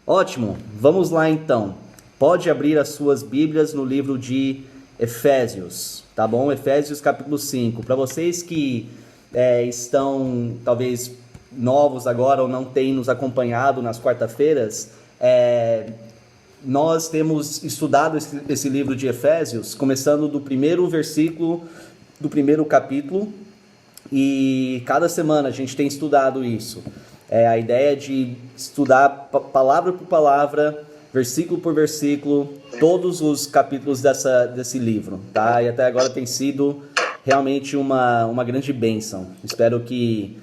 Ótimo, vamos lá então. Pode abrir as suas Bíblias no livro de Efésios, tá bom? Efésios capítulo 5. Para vocês que estão talvez novos agora ou não têm nos acompanhado nas quarta-feiras, nós temos estudado esse livro de Efésios, começando do primeiro versículo do primeiro capítulo, e cada semana a gente tem estudado isso. A ideia de estudar palavra por palavra, versículo por versículo, todos os capítulos desse livro, tá? E até agora tem sido realmente uma grande bênção. Espero que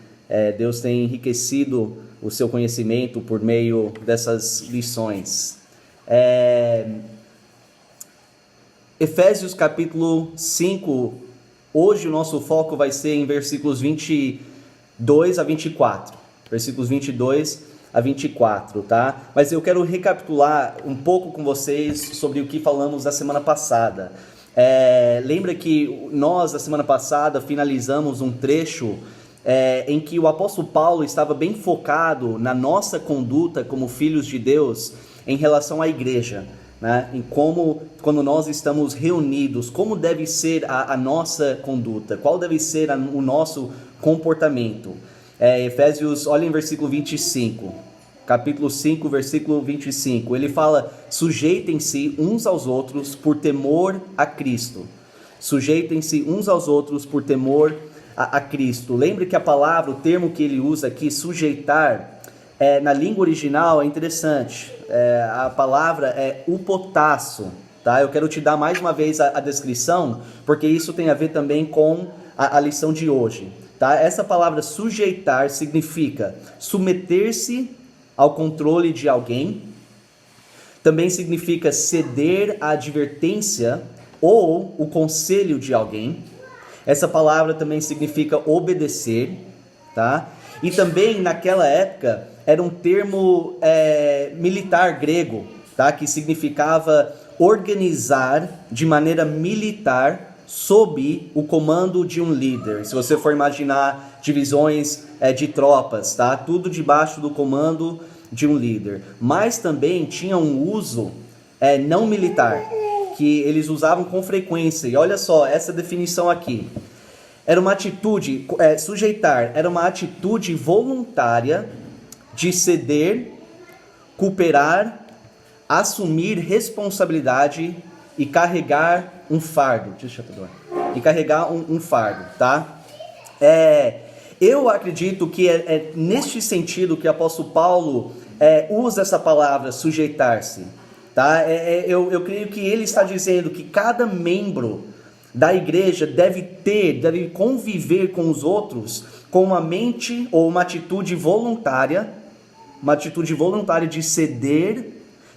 Deus tenha enriquecido o seu conhecimento por meio dessas lições. Efésios capítulo 5, hoje o nosso foco vai ser em versículos 22 a 24. Versículos 22 a 24, tá? Mas eu quero recapitular um pouco com vocês sobre o que falamos na semana passada. Lembra que nós, na semana passada, finalizamos um trecho em que o apóstolo Paulo estava bem focado na nossa conduta como filhos de Deus em relação à igreja, né? Em como, quando nós estamos reunidos, como deve ser a nossa conduta, qual deve ser o nosso comportamento. Efésios, olha em versículo 25, capítulo 5, versículo 25, ele fala: sujeitem-se uns aos outros por temor a Cristo. Sujeitem-se uns aos outros por temor a Cristo. Lembre que a palavra, o termo que ele usa aqui, sujeitar, na língua original é interessante. A palavra é upotasso, tá? Eu quero te dar mais uma vez a descrição, porque isso tem a ver também com a lição de hoje. Tá? Essa palavra sujeitar significa submeter-se ao controle de alguém, também significa ceder à advertência ou o conselho de alguém. Essa palavra também significa obedecer, tá? E também naquela época era um termo militar grego, tá? Que significava organizar de maneira militar sob o comando de um líder. Se você for imaginar divisões de tropas, tá? Tudo debaixo do comando de um líder. Mas também tinha um uso não militar, que eles usavam com frequência. E olha só essa definição aqui. Era uma atitude, sujeitar, era uma atitude voluntária de ceder, cooperar, assumir responsabilidade e carregar um fardo. E carregar um fardo, tá? Eu acredito que é neste sentido que o apóstolo Paulo usa essa palavra sujeitar-se, tá? Eu creio que ele está dizendo que cada membro da igreja deve conviver com os outros com uma mente ou uma atitude voluntária de ceder,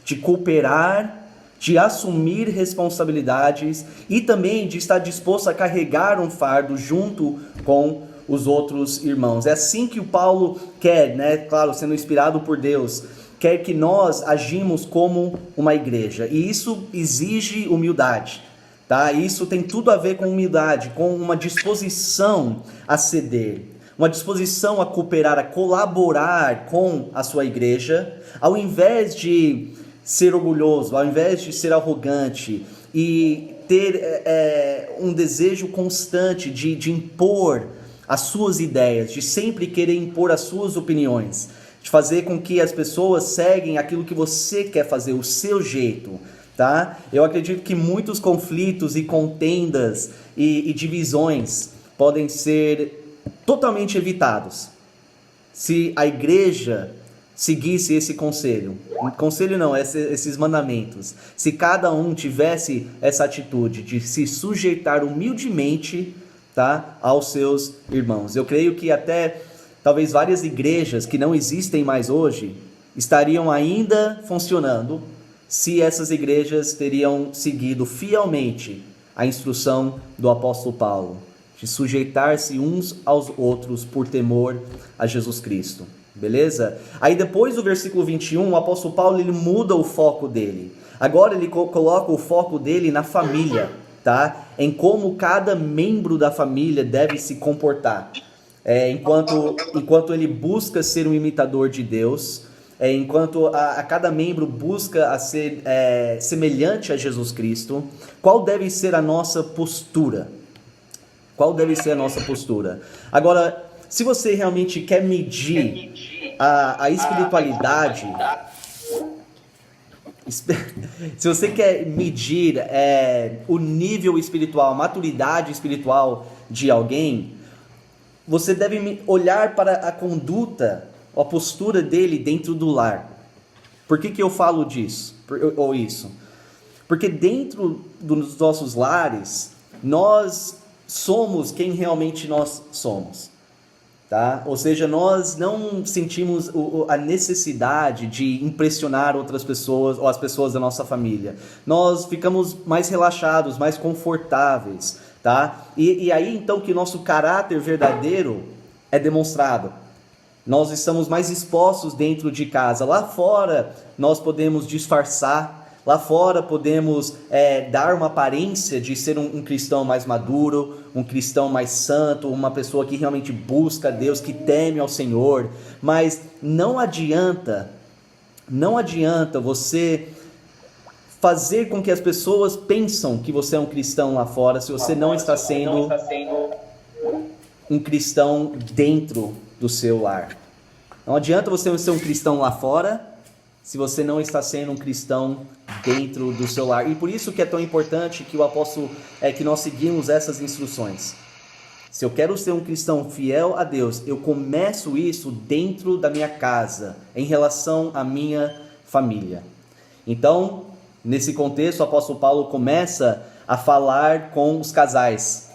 de cooperar, de assumir responsabilidades e também de estar disposto a carregar um fardo junto com os outros irmãos. É assim que o Paulo quer, né? Claro, sendo inspirado por Deus, quer que nós agimos como uma igreja. E isso exige humildade, tá? Isso tem tudo a ver com humildade, com uma disposição a ceder, uma disposição a cooperar, a colaborar com a sua igreja, ao invés de ser orgulhoso, ao invés de ser arrogante e ter um desejo constante de impor as suas ideias, de sempre querer impor as suas opiniões, de fazer com que as pessoas seguem aquilo que você quer fazer, o seu jeito, tá? Eu acredito que muitos conflitos e contendas e divisões podem ser totalmente evitados se a igreja seguisse esse conselho não, esses mandamentos, se cada um tivesse essa atitude de se sujeitar humildemente, tá, aos seus irmãos. Eu creio que até talvez várias igrejas que não existem mais hoje estariam ainda funcionando se essas igrejas teriam seguido fielmente a instrução do apóstolo Paulo, de sujeitar-se uns aos outros por temor a Jesus Cristo. Beleza? Aí depois do versículo 21, o apóstolo Paulo ele muda o foco dele. Agora ele coloca o foco dele na família, tá? Em como cada membro da família deve se comportar. Enquanto ele busca ser um imitador de Deus, enquanto a cada membro busca a ser semelhante a Jesus Cristo, qual deve ser a nossa postura? Qual deve ser a nossa postura? Agora, se você realmente quer medir a espiritualidade, se você quer medir o nível espiritual, a maturidade espiritual de alguém, você deve olhar para a conduta, a postura dele dentro do lar. Por que eu falo disso? Ou isso? Porque dentro dos nossos lares, nós somos quem realmente nós somos. Tá? Ou seja, nós não sentimos a necessidade de impressionar outras pessoas ou as pessoas da nossa família. Nós ficamos mais relaxados, mais confortáveis, tá? E aí então que nosso caráter verdadeiro é demonstrado. Nós estamos mais expostos dentro de casa. Lá fora nós podemos disfarçar. Lá fora podemos dar uma aparência de ser um cristão mais maduro, um cristão mais santo, uma pessoa que realmente busca a Deus, que teme ao Senhor. Mas não adianta você fazer com que as pessoas pensam que você é um cristão lá fora, se você não está sendo um cristão dentro do seu lar. Não adianta você ser um cristão lá fora, se você não está sendo um cristão dentro do seu lar. E por isso que é tão importante que o apóstolo, que nós seguimos essas instruções. Se eu quero ser um cristão fiel a Deus, eu começo isso dentro da minha casa, em relação à minha família. Então, nesse contexto, o apóstolo Paulo começa a falar com os casais,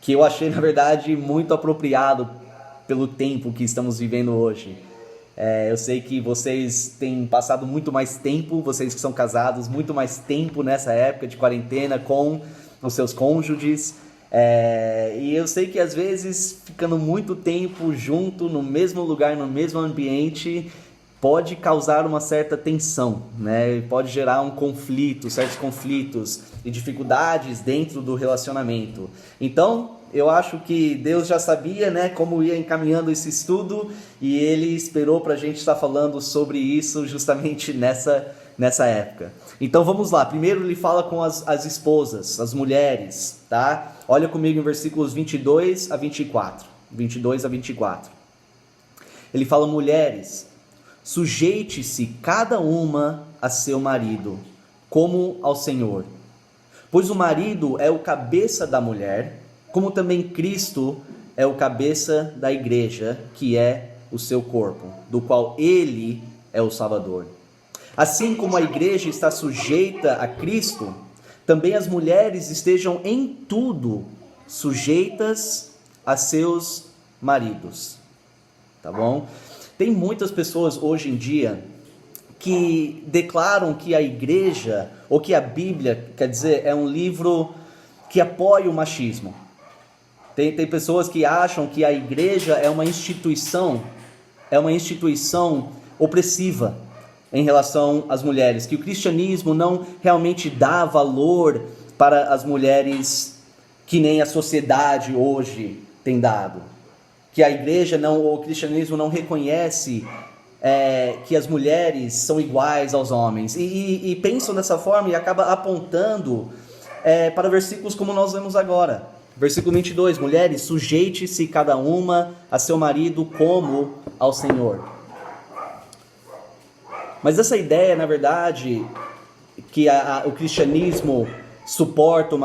que eu achei, na verdade, muito apropriado pelo tempo que estamos vivendo hoje. Eu sei que vocês têm passado muito mais tempo, vocês que são casados, muito mais tempo nessa época de quarentena com os seus cônjuges. E eu sei que às vezes, ficando muito tempo junto, no mesmo lugar, no mesmo ambiente, pode causar uma certa tensão, né? Pode gerar um conflito, certos conflitos e dificuldades dentro do relacionamento. Então, eu acho que Deus já sabia, né, como ia encaminhando esse estudo, e Ele esperou para a gente estar falando sobre isso justamente nessa época. Então vamos lá. Primeiro Ele fala com as esposas, as mulheres, tá? Olha comigo em versículos 22 a 24. 22 a 24. Ele fala: mulheres, sujeite-se cada uma a seu marido, como ao Senhor. Pois o marido é o cabeça da mulher, como também Cristo é o cabeça da igreja, que é o seu corpo, do qual Ele é o Salvador. Assim como a igreja está sujeita a Cristo, também as mulheres estejam em tudo sujeitas a seus maridos. Tá bom? Tem muitas pessoas hoje em dia que declaram que a igreja, ou que a Bíblia, quer dizer, é um livro que apoia o machismo. Tem pessoas que acham que a igreja é uma instituição opressiva em relação às mulheres, que o cristianismo não realmente dá valor para as mulheres que nem a sociedade hoje tem dado. Que a igreja o cristianismo não reconhece que as mulheres são iguais aos homens. E pensam dessa forma e acaba apontando para versículos como nós lemos agora. Versículo 22, mulheres, sujeite-se cada uma a seu marido como ao Senhor. Mas essa ideia, na verdade, que o cristianismo suporta o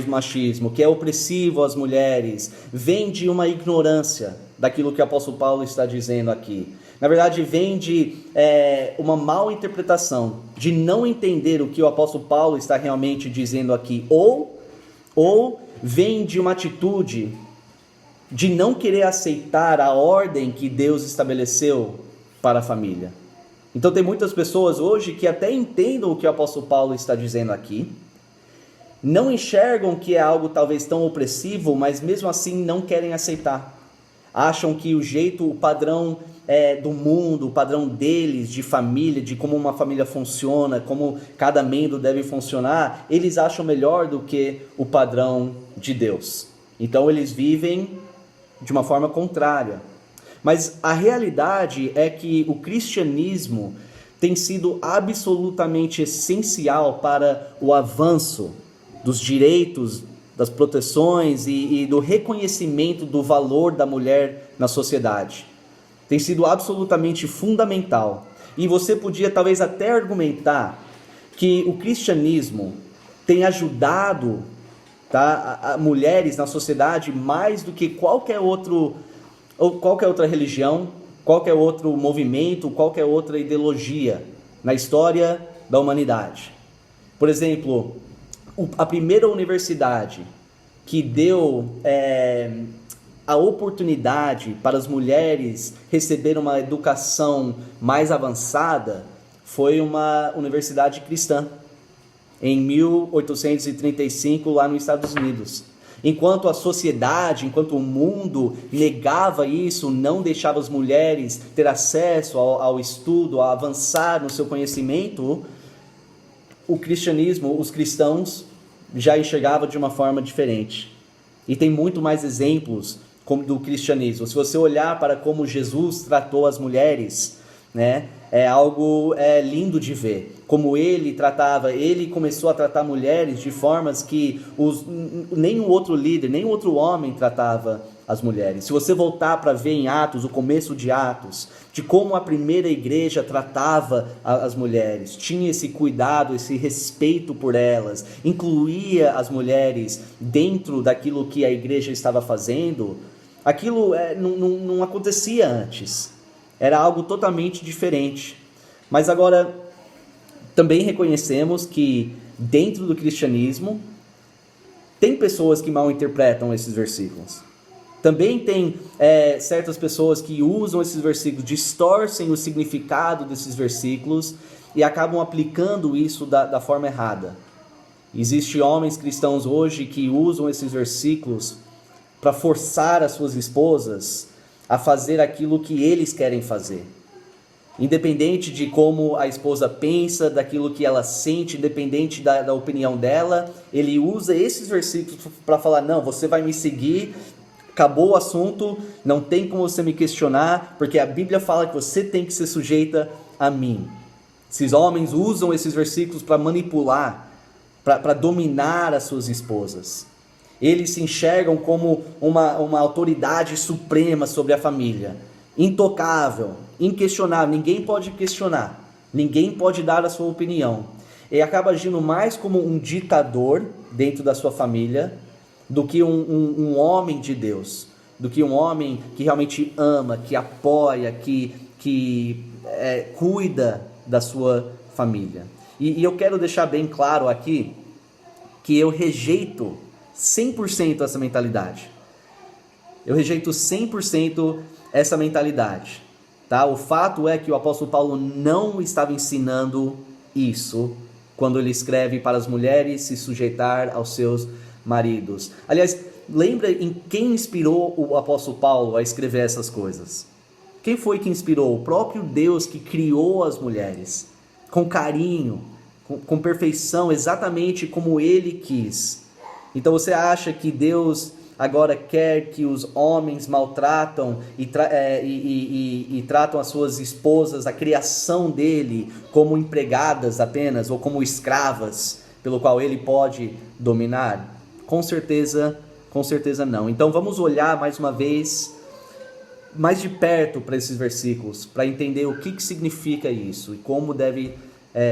machismo, que é opressivo às mulheres, vem de uma ignorância daquilo que o apóstolo Paulo está dizendo aqui. Na verdade, vem de uma mal interpretação, de não entender o que o apóstolo Paulo está realmente dizendo aqui, ou vem de uma atitude de não querer aceitar a ordem que Deus estabeleceu para a família. Então tem muitas pessoas hoje que até entendem o que o apóstolo Paulo está dizendo aqui, não enxergam que é algo talvez tão opressivo, mas mesmo assim não querem aceitar. Acham que o padrão do mundo, o padrão deles, de família, de como uma família funciona, como cada membro deve funcionar, eles acham melhor do que o padrão de Deus. Então eles vivem de uma forma contrária. Mas a realidade é que o cristianismo tem sido absolutamente essencial para o avanço dos direitos, das proteções e do reconhecimento do valor da mulher na sociedade. Tem sido absolutamente fundamental. E você podia talvez até argumentar que o cristianismo tem ajudado, tá, a mulheres na sociedade mais do que qualquer outra religião, qualquer outro movimento, qualquer outra ideologia na história da humanidade. Por exemplo, a primeira universidade que deu a oportunidade para as mulheres receberem uma educação mais avançada foi uma universidade cristã, em 1835, lá nos Estados Unidos. Enquanto a sociedade, enquanto o mundo negava isso, não deixava as mulheres ter acesso ao estudo, a avançar no seu conhecimento, o cristianismo, os cristãos já enxergavam de uma forma diferente. E tem muito mais exemplos do cristianismo. Se você olhar para como Jesus tratou as mulheres, né, é algo lindo de ver. Como ele começou a tratar mulheres de formas que nenhum outro líder, nenhum outro homem tratava as mulheres. Se você voltar para ver em Atos, o começo de Atos, de como a primeira igreja tratava as mulheres, tinha esse cuidado, esse respeito por elas, incluía as mulheres dentro daquilo que a igreja estava fazendo, aquilo não acontecia antes. Era algo totalmente diferente. Mas agora, também reconhecemos que dentro do cristianismo, tem pessoas que mal interpretam esses versículos. Também tem certas pessoas que usam esses versículos, distorcem o significado desses versículos e acabam aplicando isso da forma errada. Existem homens cristãos hoje que usam esses versículos para forçar as suas esposas a fazer aquilo que eles querem fazer. Independente de como a esposa pensa, daquilo que ela sente, independente da opinião dela, ele usa esses versículos para falar, não, você vai me seguir, acabou o assunto, não tem como você me questionar, porque a Bíblia fala que você tem que ser sujeita a mim. Esses homens usam esses versículos para manipular, para dominar as suas esposas. Eles se enxergam como uma autoridade suprema sobre a família, intocável, inquestionável, ninguém pode questionar, ninguém pode dar a sua opinião. Ele acaba agindo mais como um ditador dentro da sua família do que um homem de Deus, do que um homem que realmente ama, que apoia, que cuida da sua família. E eu quero deixar bem claro aqui que eu rejeito 100% essa mentalidade. Eu rejeito 100% essa mentalidade. Tá? O fato é que o apóstolo Paulo não estava ensinando isso quando ele escreve para as mulheres se sujeitar aos seus maridos. Aliás, lembra em quem inspirou o apóstolo Paulo a escrever essas coisas? Quem foi que inspirou? O próprio Deus que criou as mulheres com carinho, com perfeição, exatamente como ele quis. Então você acha que Deus agora quer que os homens maltratam e tratam as suas esposas, a criação dele, como empregadas apenas, ou como escravas, pelo qual ele pode dominar? Com certeza não. Então vamos olhar mais uma vez, mais de perto para esses versículos, para entender o que significa isso e como deve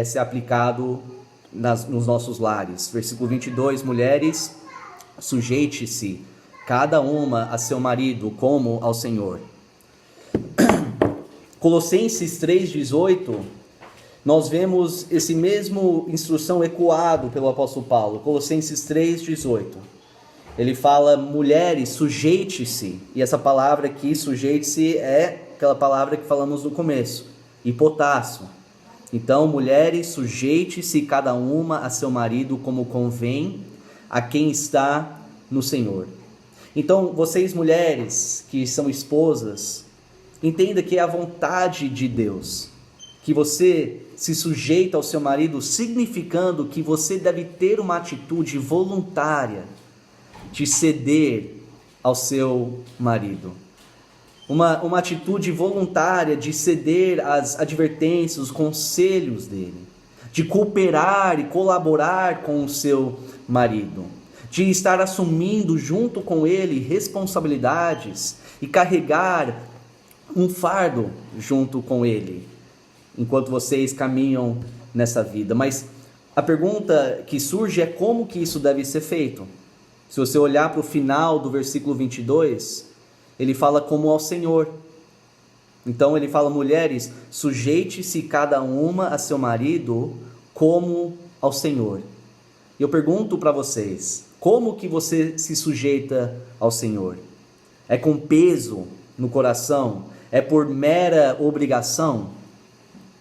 ser aplicado nos nossos lares. Versículo 22, mulheres, sujeite-se cada uma a seu marido como ao Senhor. Colossenses 3,18, nós vemos esse mesmo instrução ecoado pelo apóstolo Paulo. Colossenses 3,18, ele fala, mulheres, sujeite-se, e essa palavra aqui, sujeite-se, é aquela palavra que falamos no começo, hipotácio. Então, mulheres, sujeite-se cada uma a seu marido como convém a quem está no Senhor. Então, vocês mulheres que são esposas, entenda que é a vontade de Deus que você se sujeita ao seu marido, significando que você deve ter uma atitude voluntária de ceder ao seu marido. uma atitude voluntária de ceder às advertências, os conselhos dele, de cooperar e colaborar com o seu marido, de estar assumindo junto com ele responsabilidades e carregar um fardo junto com ele, enquanto vocês caminham nessa vida. Mas a pergunta que surge é como que isso deve ser feito. Se você olhar para o final do versículo 22, ele fala como ao Senhor. Então ele fala: mulheres, sujeite-se cada uma a seu marido como ao Senhor. E eu pergunto para vocês, como que você se sujeita ao Senhor? É com peso no coração? É por mera obrigação?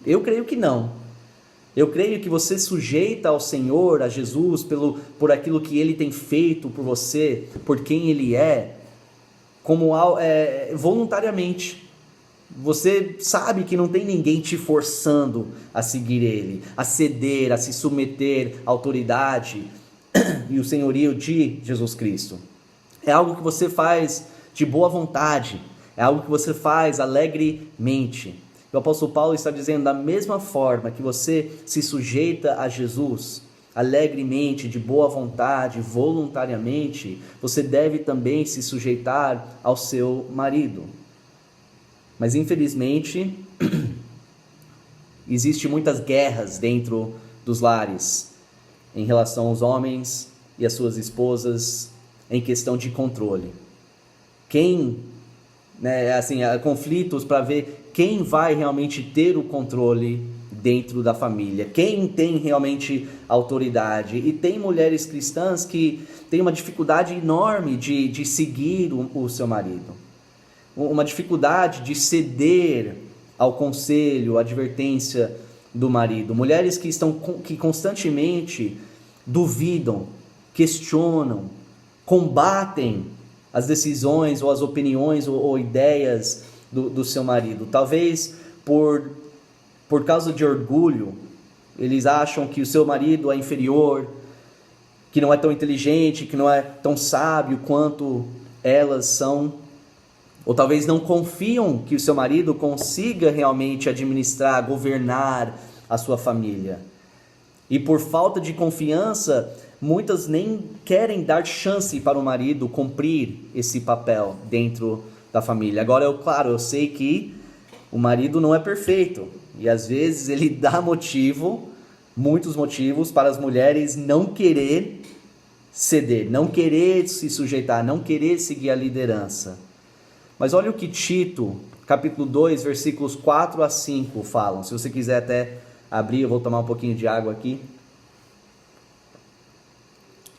Eu creio que não. Eu creio que você sujeita ao Senhor, a Jesus, por aquilo que Ele tem feito por você, por quem Ele é, voluntariamente. Você sabe que não tem ninguém te forçando a seguir Ele, a ceder, a se submeter à autoridade e o senhorio de Jesus Cristo. É algo que você faz de boa vontade, é algo que você faz alegremente. O apóstolo Paulo está dizendo: da mesma forma que você se sujeita a Jesus alegremente, de boa vontade, voluntariamente, você deve também se sujeitar ao seu marido. Mas infelizmente, existem muitas guerras dentro dos lares, em relação aos homens e às suas esposas, em questão de controle. Há conflitos para ver quem vai realmente ter o controle dentro da família, quem tem realmente autoridade. E tem mulheres cristãs que têm uma dificuldade enorme de seguir o seu marido, uma dificuldade de ceder ao conselho, à advertência do marido. Mulheres que constantemente duvidam, questionam, combatem as decisões ou as opiniões ou ideias do seu marido. Talvez por causa de orgulho, eles acham que o seu marido é inferior, que não é tão inteligente, que não é tão sábio quanto elas são. Ou talvez não confiam que o seu marido consiga realmente administrar, governar a sua família. E por falta de confiança, muitas nem querem dar chance para o marido cumprir esse papel dentro da família. Agora, eu sei que o marido não é perfeito. E às vezes ele dá muitos motivos para as mulheres não querer ceder, não querer se sujeitar, não querer seguir a liderança. Mas olha o que Tito, capítulo 2, versículos 4 a 5 falam. Se você quiser até abrir, eu vou tomar um pouquinho de água aqui.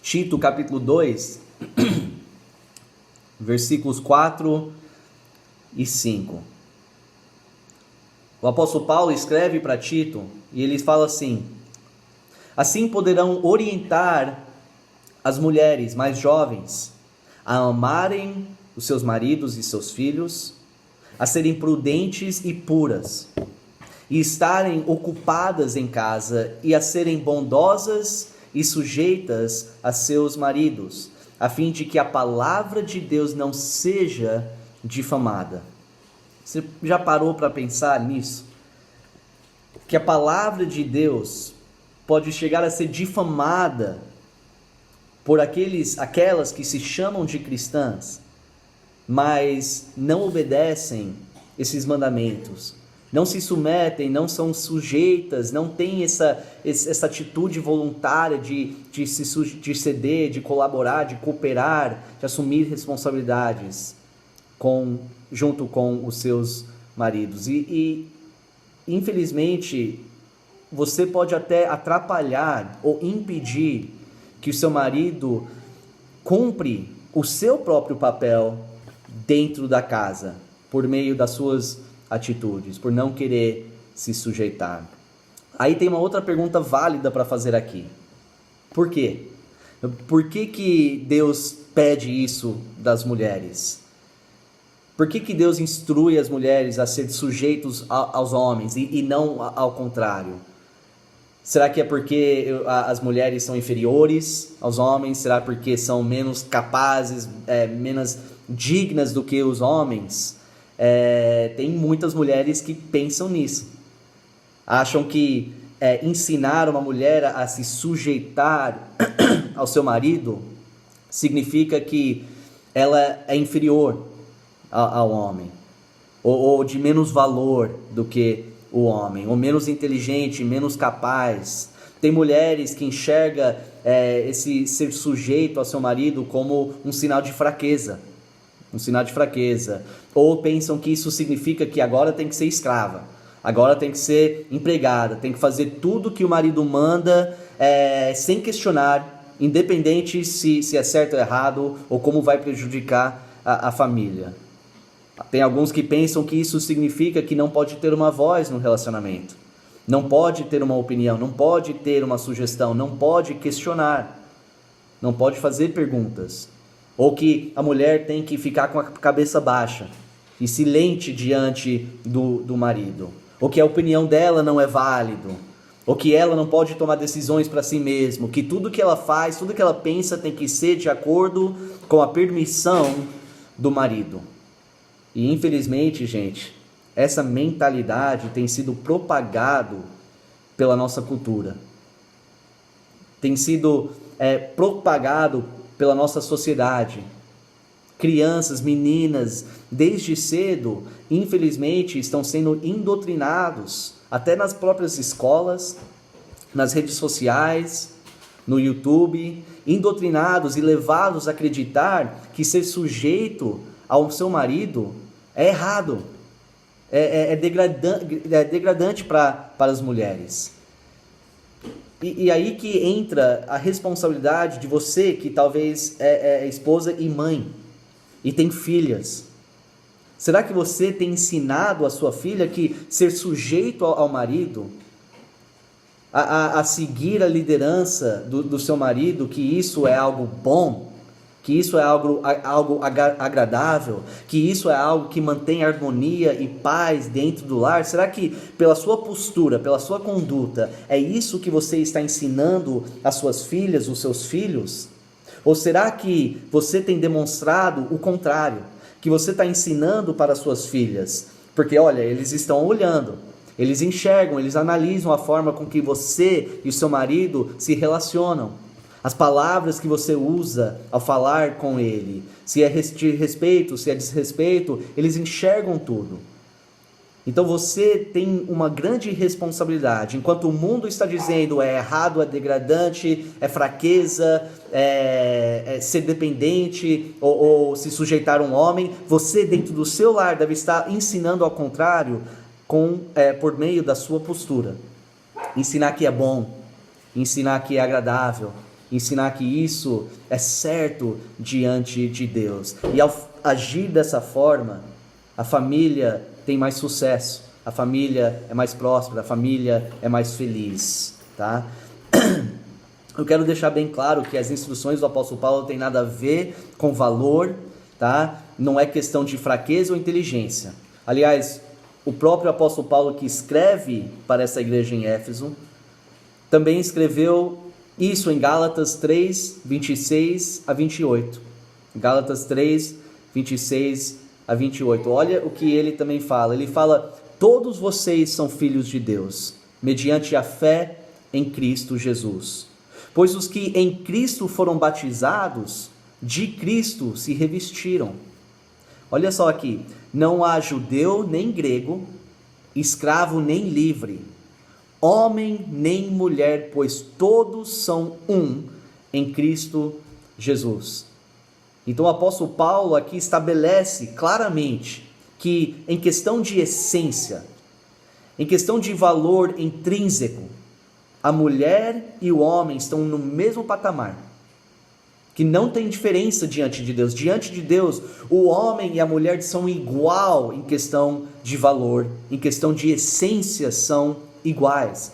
Tito, capítulo 2, versículos 4 e 5. O apóstolo Paulo escreve para Tito e ele fala assim: assim poderão orientar as mulheres mais jovens a amarem os seus maridos e seus filhos, a serem prudentes e puras, e estarem ocupadas em casa, e a serem bondosas e sujeitas a seus maridos, a fim de que a palavra de Deus não seja difamada. Você já parou para pensar nisso? Que a palavra de Deus pode chegar a ser difamada por aquelas que se chamam de cristãs, mas não obedecem esses mandamentos, não se submetem, não são sujeitas, não têm essa atitude voluntária de ceder, de colaborar, de cooperar, de assumir responsabilidades junto com os seus maridos. E infelizmente, você pode até atrapalhar ou impedir que o seu marido cumpre o seu próprio papel dentro da casa, por meio das suas atitudes, por não querer se sujeitar. Aí tem uma outra pergunta válida para fazer aqui. Por quê? Por que Deus pede isso das mulheres? Por que Deus instrui as mulheres a ser sujeitos aos homens e não ao contrário? Será que é porque as mulheres são inferiores aos homens? Será porque são menos capazes, menos dignas do que os homens? tem muitas mulheres que pensam nisso. Acham que ensinar uma mulher a se sujeitar ao seu marido significa que ela é inferior ao homem, ou de menos valor do que o homem, ou menos inteligente, menos capaz. Tem mulheres que enxergam esse ser sujeito ao seu marido como um sinal de fraqueza, ou pensam que isso significa que agora tem que ser escrava, agora tem que ser empregada, tem que fazer tudo que o marido manda sem questionar, independente se é certo ou errado, ou como vai prejudicar a família. Tem alguns que pensam que isso significa que não pode ter uma voz no relacionamento, não pode ter uma opinião, não pode ter uma sugestão, não pode questionar, não pode fazer perguntas, ou que a mulher tem que ficar com a cabeça baixa e silente diante do marido, ou que a opinião dela não é válida, ou que ela não pode tomar decisões para si mesma, que tudo que ela faz, tudo que ela pensa tem que ser de acordo com a permissão do marido. E infelizmente, gente, essa mentalidade tem sido propagado pela nossa cultura, tem sido propagado pela nossa sociedade. Crianças, meninas, desde cedo, infelizmente, estão sendo indoutrinados, até nas próprias escolas, nas redes sociais, no YouTube, indoutrinados e levados a acreditar que ser sujeito ao seu marido é errado, é degradante para as mulheres. E aí que entra a responsabilidade de você, que talvez é esposa e mãe, e tem filhas. Será que você tem ensinado a sua filha que ser sujeito ao marido, a seguir a liderança do seu marido, que isso é algo bom, que isso é algo agradável, que isso é algo que mantém harmonia e paz dentro do lar? Será que pela sua postura, pela sua conduta, é isso que você está ensinando às suas filhas, os seus filhos? Ou será que você tem demonstrado o contrário, que você está ensinando para as suas filhas? Porque olha, eles estão olhando, eles enxergam, eles analisam a forma com que você e o seu marido se relacionam. As palavras que você usa ao falar com ele, se é de respeito, se é desrespeito, eles enxergam tudo. Então você tem uma grande responsabilidade. Enquanto o mundo está dizendo é errado, é degradante, é fraqueza, é ser dependente ou se sujeitar a um homem, você dentro do seu lar deve estar ensinando ao contrário por meio da sua postura. Ensinar que é bom, ensinar que é agradável, ensinar que isso é certo diante de Deus. E ao agir dessa forma, a família tem mais sucesso, a família é mais próspera, a família é mais feliz, tá? Eu quero deixar bem claro que as instruções do apóstolo Paulo não tem nada a ver com valor, tá? Não é questão de fraqueza ou inteligência. Aliás, o próprio apóstolo Paulo, que escreve para essa igreja em Éfeso, também escreveu isso em Gálatas 3, 26 a 28. Gálatas 3, 26 a 28. Olha o que ele também fala. Ele fala: todos vocês são filhos de Deus, mediante a fé em Cristo Jesus. Pois os que em Cristo foram batizados, de Cristo se revestiram. Olha só aqui: não há judeu nem grego, escravo nem livre, homem nem mulher, pois todos são um em Cristo Jesus. Então o apóstolo Paulo aqui estabelece claramente que em questão de essência, em questão de valor intrínseco, a mulher e o homem estão no mesmo patamar, que não tem diferença diante de Deus. Diante de Deus, o homem e a mulher são igual em questão de valor, em questão de essência são iguais.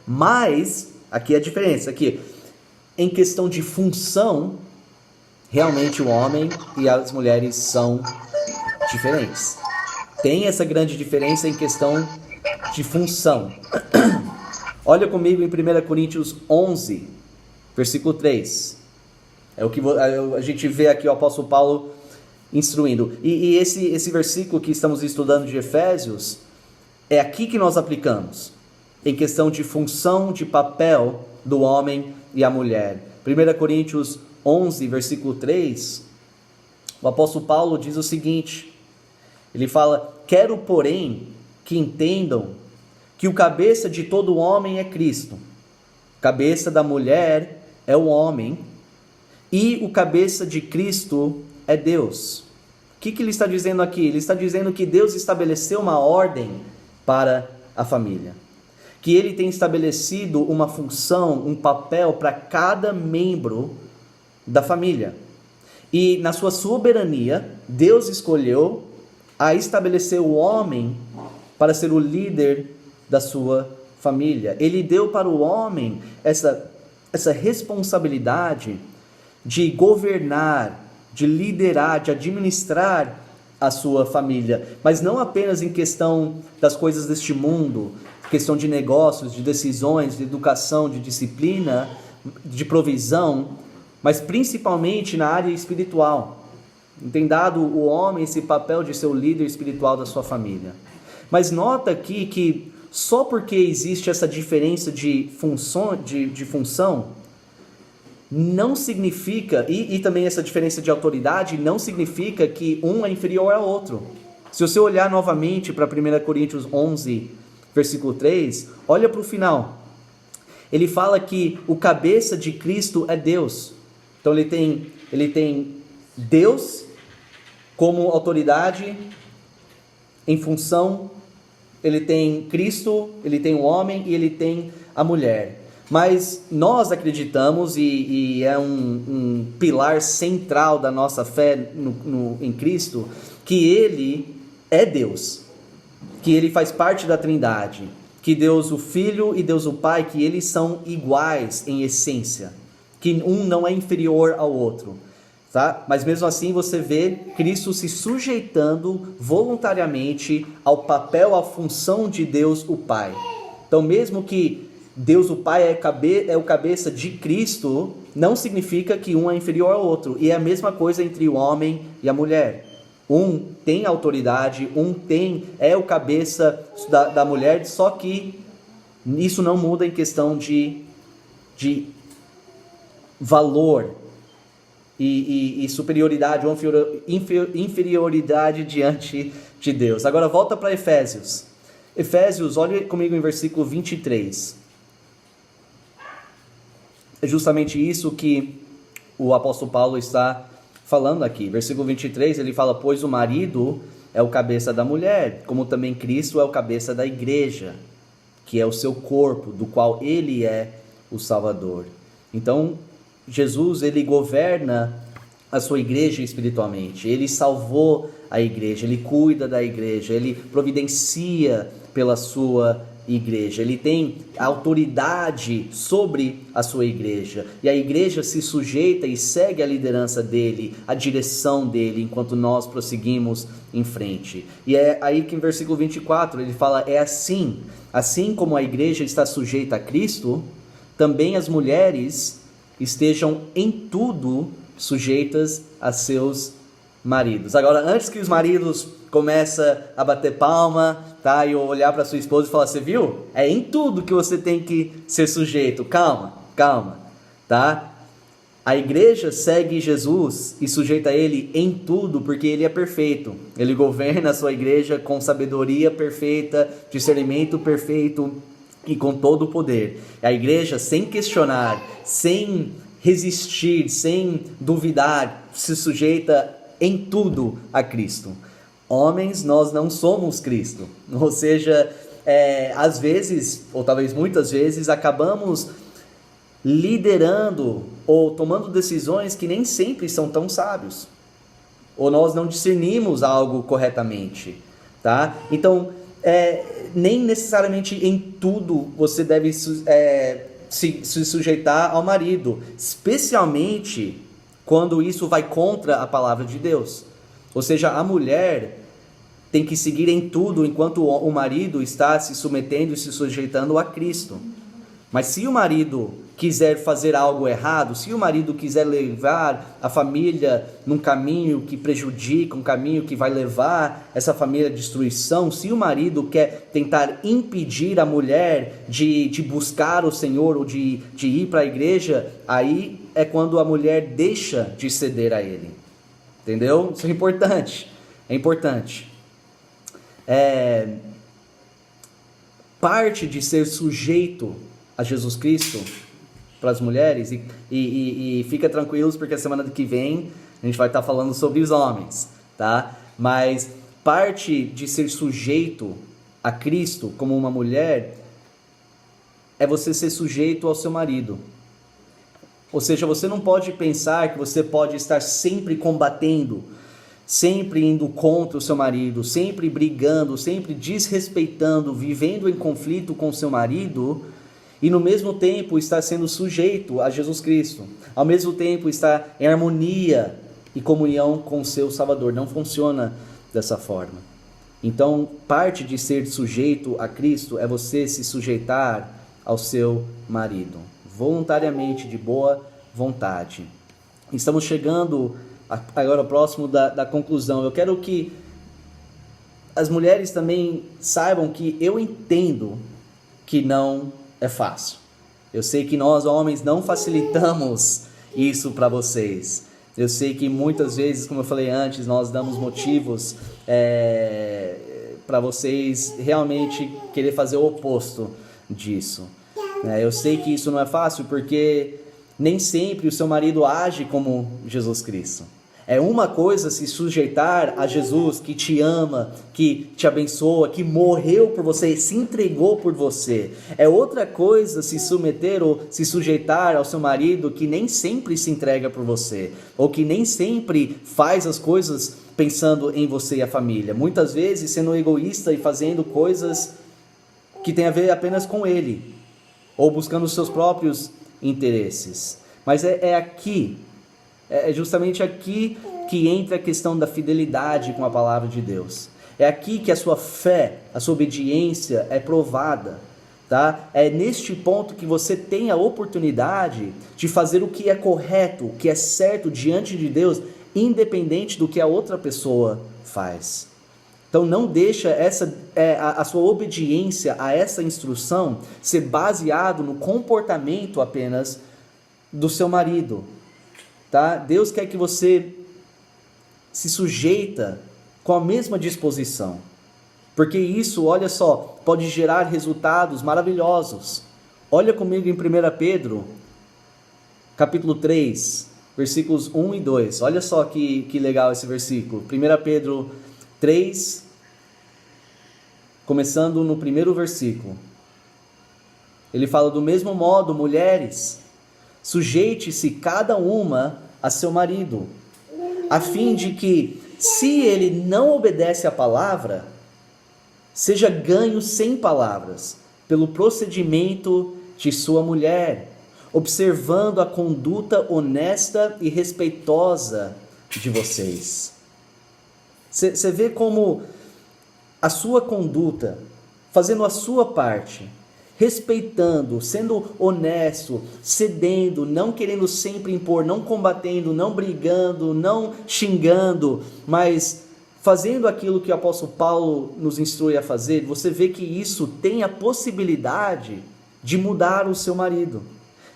Mas, aqui a diferença, aqui, em questão de função, realmente o homem e as mulheres são diferentes. Tem essa grande diferença em questão de função. Olha comigo em 1 Coríntios 11, versículo 3. É o que a gente vê aqui o apóstolo Paulo instruindo. E esse versículo que estamos estudando de Efésios, é aqui que nós aplicamos, em questão de função, de papel do homem e a mulher. 1 Coríntios 11, versículo 3, o apóstolo Paulo diz o seguinte, ele fala: quero, porém, que entendam que o cabeça de todo homem é Cristo, cabeça da mulher é o homem, e o cabeça de Cristo é Deus. O que ele está dizendo aqui? Ele está dizendo que Deus estabeleceu uma ordem para a família, que Ele tem estabelecido uma função, um papel para cada membro da família. E na sua soberania, Deus escolheu a estabelecer o homem para ser o líder da sua família. Ele deu para o homem essa responsabilidade de governar, de liderar, de administrar a sua família, mas não apenas em questão das coisas deste mundo, questão de negócios, de decisões, de educação, de disciplina, de provisão, mas principalmente na área espiritual. Tem dado o homem esse papel de ser o líder espiritual da sua família. Mas nota aqui que só porque existe essa diferença de função, não significa, e também essa diferença de autoridade, não significa que um é inferior ao outro. Se você olhar novamente para 1 Coríntios 11, versículo 3, olha para o final. Ele fala que o cabeça de Cristo é Deus. Então ele tem Deus como autoridade em função, ele tem Cristo, ele tem o homem e ele tem a mulher. Mas nós acreditamos, e é um pilar central da nossa fé em Cristo, que Ele é Deus, que Ele faz parte da Trindade, que Deus o Filho e Deus o Pai, que eles são iguais em essência, que um não é inferior ao outro, tá? Mas mesmo assim você vê Cristo se sujeitando voluntariamente ao papel, à função de Deus o Pai. Então mesmo que Deus o Pai é o cabeça de Cristo, não significa que um é inferior ao outro. E é a mesma coisa entre o homem e a mulher. Um tem autoridade, é o cabeça da mulher, só que isso não muda em questão de valor e superioridade ou inferioridade diante de Deus. Agora volta para Efésios. Efésios, olha comigo em versículo 23. É justamente isso que o apóstolo Paulo está falando aqui. Versículo 23, ele fala: pois o marido é o cabeça da mulher, como também Cristo é o cabeça da igreja, que é o seu corpo, do qual ele é o Salvador. Então, Jesus, ele governa a sua igreja espiritualmente, ele salvou a igreja, ele cuida da igreja, ele providencia pela sua igreja, ele tem autoridade sobre a sua igreja, e a igreja se sujeita e segue a liderança dele, a direção dele, enquanto nós prosseguimos em frente. E é aí que em versículo 24 ele fala: é assim como a igreja está sujeita a Cristo, também as mulheres estejam em tudo sujeitas a seus maridos. Agora, antes que os maridos comecem a bater palma, tá, e olhar para sua esposa e falar: você viu? É em tudo que você tem que ser sujeito. Calma, tá? A igreja segue Jesus e sujeita a ele em tudo, porque ele é perfeito. Ele governa a sua igreja com sabedoria perfeita, discernimento perfeito e com todo o poder. A igreja, sem questionar, sem resistir, sem duvidar, se sujeita em tudo a Cristo. Homens, nós não somos Cristo. Ou seja, às vezes, ou talvez muitas vezes, acabamos liderando ou tomando decisões que nem sempre são tão sábios, ou nós não discernimos algo corretamente, tá? Então, nem necessariamente em tudo você deve se sujeitar ao marido, especialmente quando isso vai contra a palavra de Deus. Ou seja, a mulher tem que seguir em tudo enquanto o marido está se submetendo e se sujeitando a Cristo. Mas se o marido quiser fazer algo errado, se o marido quiser levar a família num caminho que prejudica, um caminho que vai levar essa família à destruição, se o marido quer tentar impedir a mulher de buscar o Senhor ou de ir para a igreja, aí é quando a mulher deixa de ceder a ele. Entendeu? Isso é importante. É importante. Parte de ser sujeito a Jesus Cristo para as mulheres, e fica tranquilos porque a semana que vem a gente vai estar falando sobre os homens, tá? Mas parte de ser sujeito a Cristo como uma mulher é você ser sujeito ao seu marido. Ou seja, você não pode pensar que você pode estar sempre combatendo, sempre indo contra o seu marido, sempre brigando, sempre desrespeitando, vivendo em conflito com o seu marido, e no mesmo tempo estar sendo sujeito a Jesus Cristo, ao mesmo tempo estar em harmonia e comunhão com o seu Salvador. Não funciona dessa forma. Então, parte de ser sujeito a Cristo é você se sujeitar ao seu marido, voluntariamente, de boa vontade. Estamos chegando agora próximo da conclusão. Eu quero que as mulheres também saibam que eu entendo que não é fácil. Eu sei que nós homens não facilitamos isso para vocês. Eu sei que muitas vezes, como eu falei antes, nós damos motivos para vocês realmente querer fazer o oposto disso. Eu sei que isso não é fácil porque nem sempre o seu marido age como Jesus Cristo. É uma coisa se sujeitar a Jesus que te ama, que te abençoa, que morreu por você, se entregou por você. É outra coisa se submeter ou se sujeitar ao seu marido que nem sempre se entrega por você, ou que nem sempre faz as coisas pensando em você e a família. Muitas vezes sendo egoísta e fazendo coisas que tem a ver apenas com ele, ou buscando os seus próprios interesses. Mas é justamente aqui que entra a questão da fidelidade com a palavra de Deus. É aqui que a sua fé, a sua obediência é provada, tá? É neste ponto que você tem a oportunidade de fazer o que é correto, o que é certo diante de Deus, independente do que a outra pessoa faz. Então não deixa a sua obediência a essa instrução ser baseado no comportamento apenas do seu marido. Tá? Deus quer que você se sujeita com a mesma disposição, porque isso, olha só, pode gerar resultados maravilhosos. Olha comigo em 1 Pedro, capítulo 3, versículos 1 e 2. Olha só que legal esse versículo. 1 Pedro 3, começando no primeiro versículo. Ele fala: do mesmo modo, mulheres, sujeite-se cada uma a seu marido, a fim de que, se ele não obedece à palavra, seja ganho sem palavras, pelo procedimento de sua mulher, observando a conduta honesta e respeitosa de vocês. Você vê como a sua conduta, fazendo a sua parte, respeitando, sendo honesto, cedendo, não querendo sempre impor, não combatendo, não brigando, não xingando, mas fazendo aquilo que o apóstolo Paulo nos instrui a fazer, você vê que isso tem a possibilidade de mudar o seu marido,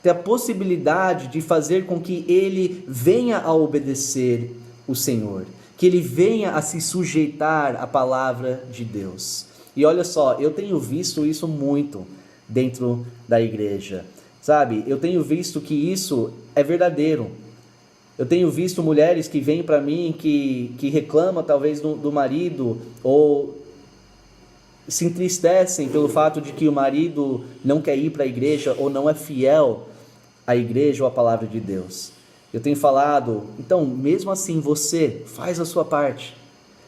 tem a possibilidade de fazer com que ele venha a obedecer o Senhor, que ele venha a se sujeitar à palavra de Deus. E olha só, eu tenho visto isso muito dentro da igreja, sabe? Eu tenho visto que isso é verdadeiro. Eu tenho visto mulheres que vêm para mim, que reclamam talvez do marido, ou se entristecem pelo fato de que o marido não quer ir para a igreja, ou não é fiel à igreja ou à palavra de Deus. Eu tenho falado, então, mesmo assim, você faz a sua parte.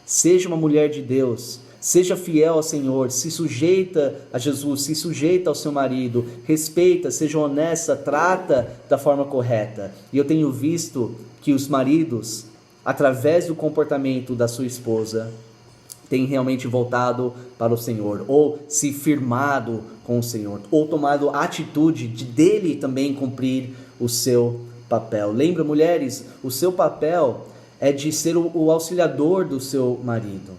Seja uma mulher de Deus, seja fiel ao Senhor, se sujeita a Jesus, se sujeita ao seu marido, respeita, seja honesta, trata da forma correta. E eu tenho visto que os maridos, através do comportamento da sua esposa, tem realmente voltado para o Senhor, ou se firmado com o Senhor, ou tomado a atitude de dele também cumprir o seu papel. Lembra, mulheres, o seu papel é de ser o auxiliador do seu marido.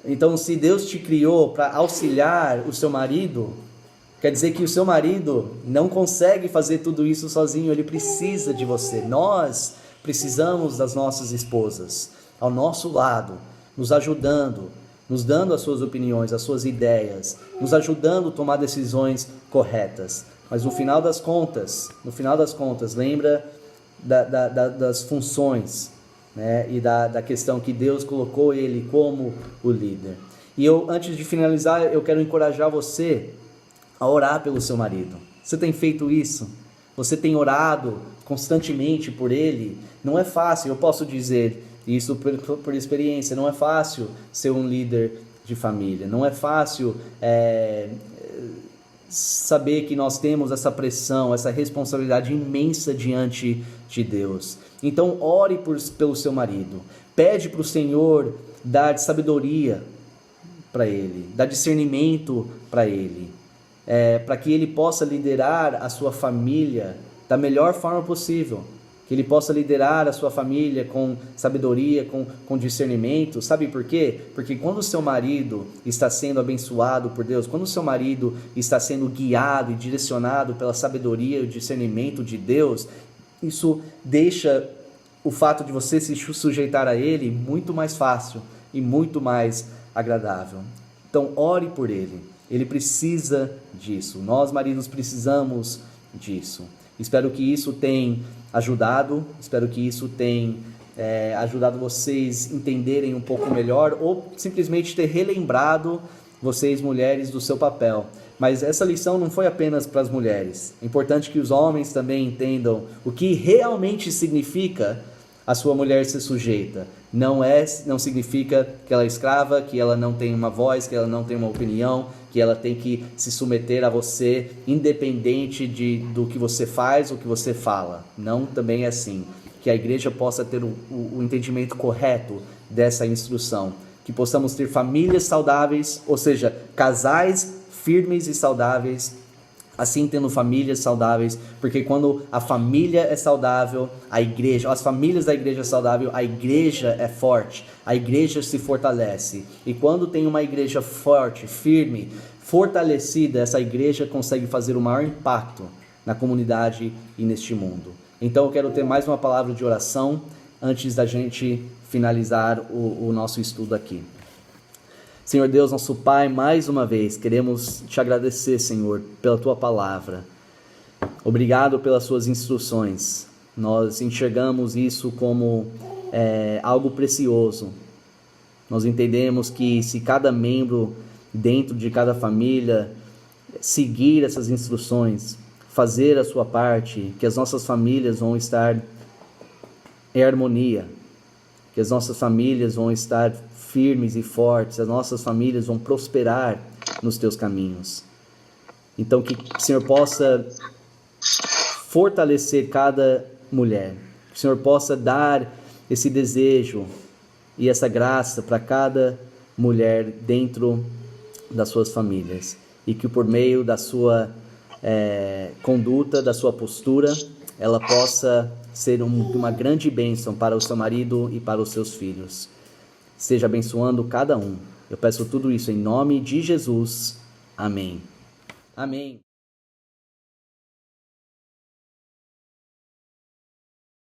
Então, se Deus te criou para auxiliar o seu marido, quer dizer que o seu marido não consegue fazer tudo isso sozinho, ele precisa de você. Nós precisamos das nossas esposas ao nosso lado, nos ajudando, nos dando as suas opiniões, as suas ideias, nos ajudando a tomar decisões corretas. Mas no final das contas, lembra das funções, né? E da questão que Deus colocou ele como o líder. E antes de finalizar, eu quero encorajar você a orar pelo seu marido. Você tem feito isso? Você tem orado constantemente por ele? Não é fácil, eu posso dizer isso por experiência, não é fácil ser um líder de família, não é fácil saber que nós temos essa pressão, essa responsabilidade imensa diante de Deus. Então ore pelo seu marido, pede para o Senhor dar sabedoria para ele, dar discernimento para ele, para que ele possa liderar a sua família da melhor forma possível, que ele possa liderar a sua família com sabedoria, com discernimento. Sabe por quê? Porque quando o seu marido está sendo abençoado por Deus, quando o seu marido está sendo guiado e direcionado pela sabedoria e o discernimento de Deus, isso deixa o fato de você se sujeitar a ele muito mais fácil e muito mais agradável. Então ore por ele, ele precisa disso, nós maridos precisamos disso. Espero que isso tenha ajudado, espero que isso tenha ajudado vocês entenderem um pouco melhor, ou simplesmente ter relembrado vocês mulheres do seu papel. Mas essa lição não foi apenas para as mulheres, é importante que os homens também entendam o que realmente significa a sua mulher ser sujeita. Não significa que ela é escrava, que ela não tem uma voz, que ela não tem uma opinião, que ela tem que se submeter a você, independente do que você faz ou que você fala. Não também é assim. Que a igreja possa ter o entendimento correto dessa instrução. Que possamos ter famílias saudáveis, ou seja, casais firmes e saudáveis, assim tendo famílias saudáveis, porque quando a família é saudável, as famílias da igreja é saudável, a igreja é forte, a igreja se fortalece. E quando tem uma igreja forte, firme, fortalecida, essa igreja consegue fazer o maior impacto na comunidade e neste mundo. Então eu quero ter mais uma palavra de oração antes da gente finalizar o nosso estudo aqui. Senhor Deus, nosso Pai, mais uma vez queremos te agradecer, Senhor, pela tua palavra. Obrigado pelas suas instruções. Nós enxergamos isso como algo precioso. Nós entendemos que se cada membro dentro de cada família seguir essas instruções, fazer a sua parte, que as nossas famílias vão estar em harmonia, que as nossas famílias vão estar firmes e fortes, as nossas famílias vão prosperar nos teus caminhos. Então que o Senhor possa fortalecer cada mulher, que o Senhor possa dar esse desejo e essa graça para cada mulher dentro das suas famílias, e que por meio da sua conduta, da sua postura, ela possa ser uma grande bênção para o seu marido e para os seus filhos. Seja abençoando cada um. Eu peço tudo isso em nome de Jesus. Amém. Amém.